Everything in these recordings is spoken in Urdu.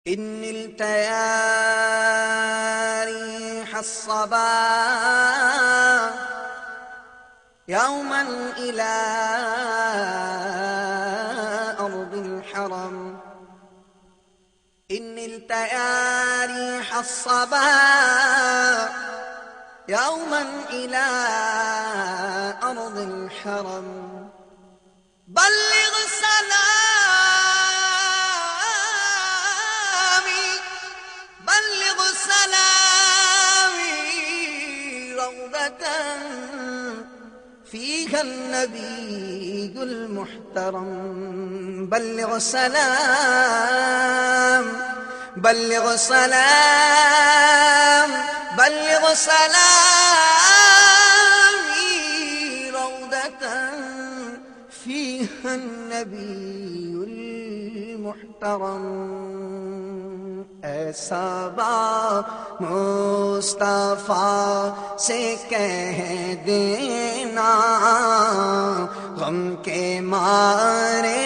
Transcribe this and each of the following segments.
إن نلت يا ريح الصبا يوما إلى أرض الحرم. إن نلت يا ريح الصبا يوما إلى أرض الحرم. بلغ سلامي روضة فيها النبي المحترم. بلغ سلامي روضة فيها النبي المحترم. ایسا با مصطفیٰ سے کہہ دینا غم کے مارے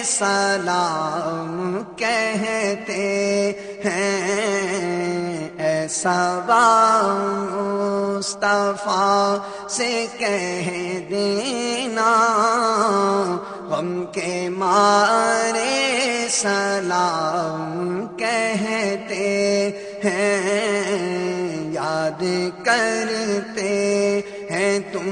سلام کہتے ہیں. ایسا با مصطفیٰ سے کہہ دینا غم کے مارے سلام کہتے ہیں. یاد کرتے ہیں تم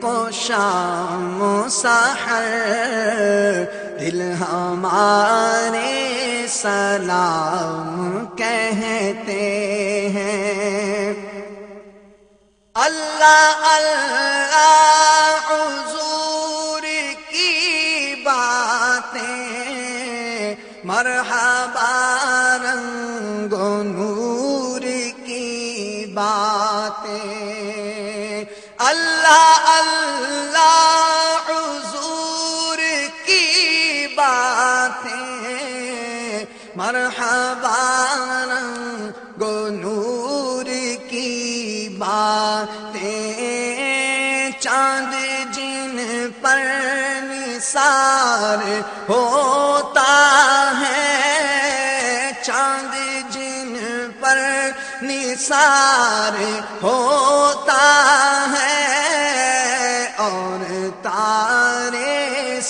کو شام و سحر دل ہمارے سلام کہتے ہیں. اللہ اللہ حضور کی باتیں مرحبا رنگ و نور کی باتیں. اللہ اللہ حضور کی باتیں مرحبا رنگ و نور کی باتیں. چاند جن پر نثار ہوتا ہے چاند جن پر نثار ہوتا ہے اور تارے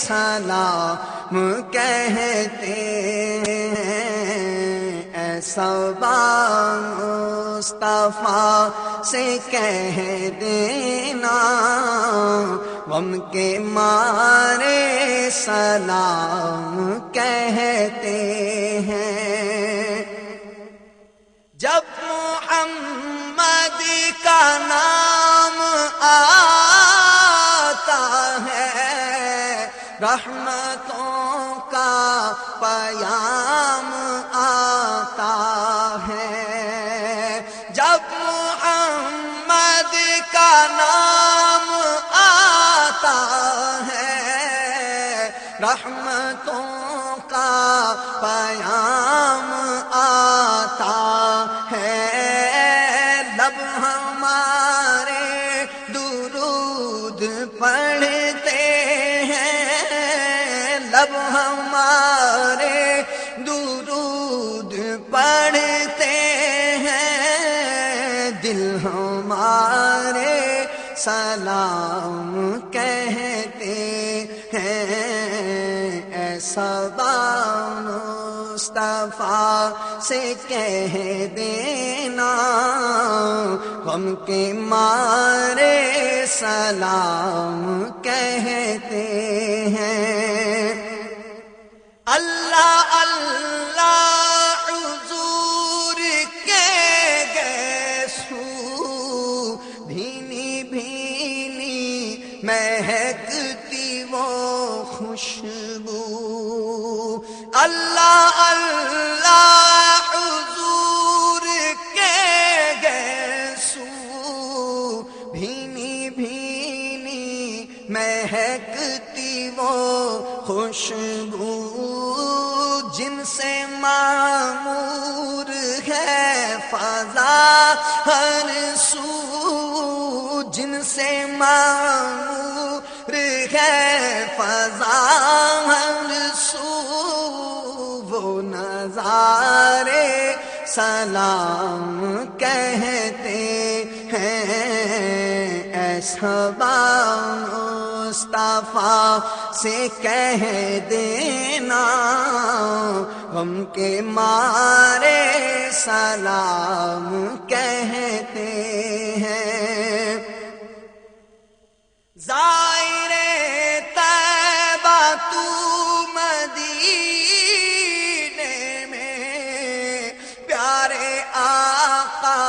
سلام کہتے ہیں. ایسا با مصطفیٰ سے کہہ دینا غم کے مارے سلام کہتے ہیں. جب محمد کا نام آتا ہے رحمتوں کا پیام آتا ہے. جب محمد کا نام آتا ہے رحمتوں کا پیام آتا ہے. لب ہمارے درود پڑھتے ہیں لب ہمارے درود پڑھتے ہیں دل ہمارے سلام کہتے ہیں. ایسا با مصطفیٰ سے کہہ دینا غم کے مارے سلام کہتے ہیں. اللہ اللہ حضور کے گیسو بھینی بھینی مہکتی وہ خوشبو. اللہ اللہ حضور کے گیسو بھینی بھینی مہکتی وہ خوشبو. جن سے معمور ہے فضا ہر سو جن سے معمور ہے فضا ہر سو وہ نظارہ مارے سلام کہتے ہیں، ایسا مصطفیٰ سے کہہ دینا غم کے مارے سلام کہتے ہیں۔ زائر طیبہ تو مدینے میں پیارے آقا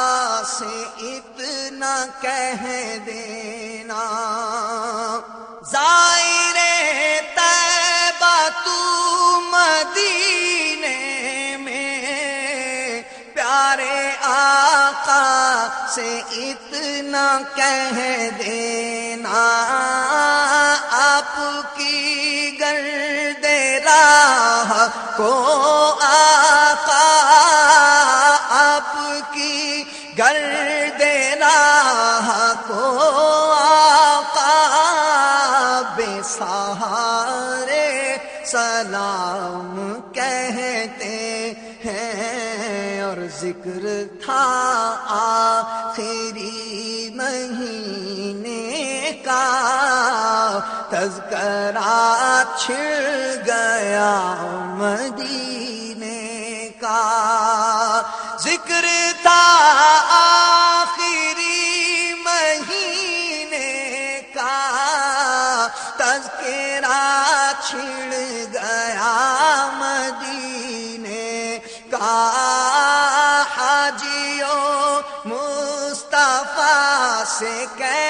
سے اتنا کہہ دینا، زائر طیبہ تو مدینے میں پیارے آقا سے اتنا کہہ دینا، آپ کی گرد راہ کو آقا، آپ کی گرد راہ کو آقا بے سہارے سلام کہتے ہیں۔ اور ذکر تھا آخری مہینے کا، تذکرہ چھڑ گیا مدینے کا، ذکر تھا آخری مہینے کا، تذکرہ چھڑ گیا مدینے کا، حاجیوں مصطفیٰ سے کہہ